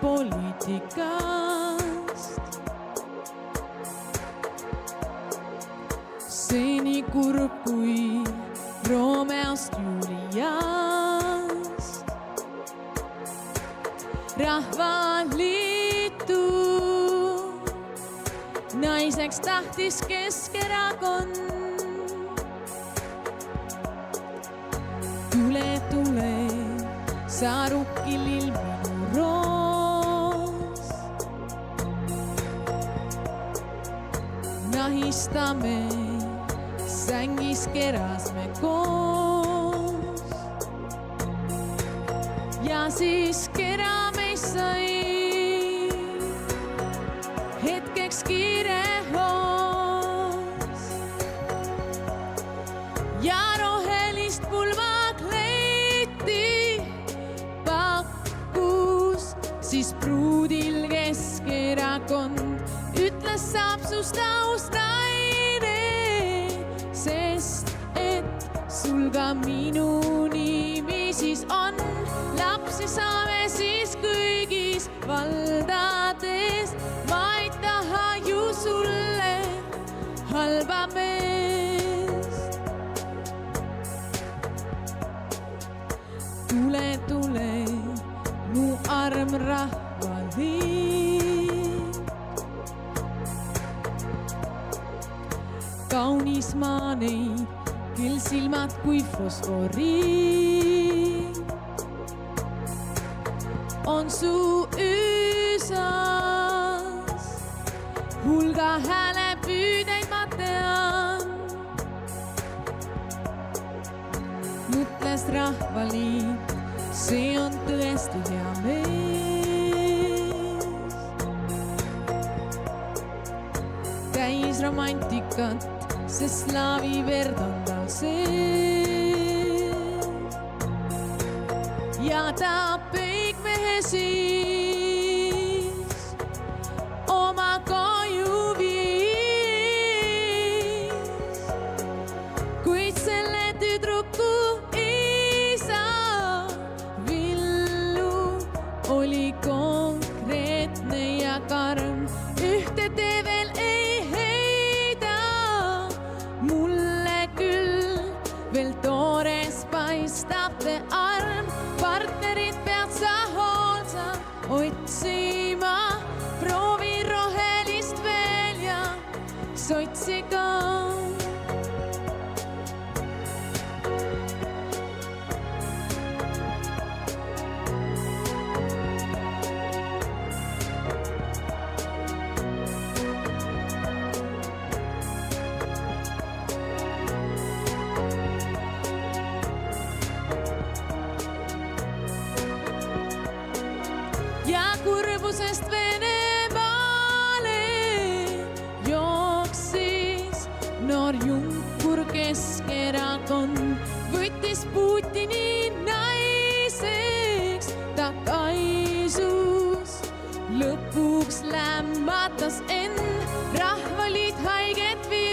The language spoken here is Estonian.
poliitikast. See nii kurb kui Romeost Juliast. Rahvaliitu naiseks tahtis Keskerakond. Tule, tule, sa rukkilil minu roos. Nahistame, sängis keras me koos. Ja siis kera meist sai hetkeks kiire hoos. Ja rohelist pulmakleiti pakkus siis pruudil Keskerakond. Ütles saab sust aus naine, sest et sul ka minu nimi siis on. Lapsi saame siis kõigis valdades. Ma ei taha ju sulle halba meest. Tule, tule, mu arm rahvaliit. Kaunis ma neid, kel silmad kui fosforiit. On su üüsas hulga häälepüüdeid ma tean. Mõtles Rahvaliit, see on tõesti hea mees. Täis romantikat, sest slaavi verd on tal sees. Ja ta peigmehe siis oma koju viis. Kuid selle tüdruku isa Villu oli konkreetne ja karm. Ühte tee veel ei heida, mulle küll veel toores paistab te arm. Partnerit pead sa hoolsam otsima, proovi rohelist veel ja sotsi ka. Ja kurbusest Venemaale jooksis noor junkur Keskerakond. Võttis Putini naiseks, ta kaisus. Lõpuks lämmatas end Rahvaliit haiget viia.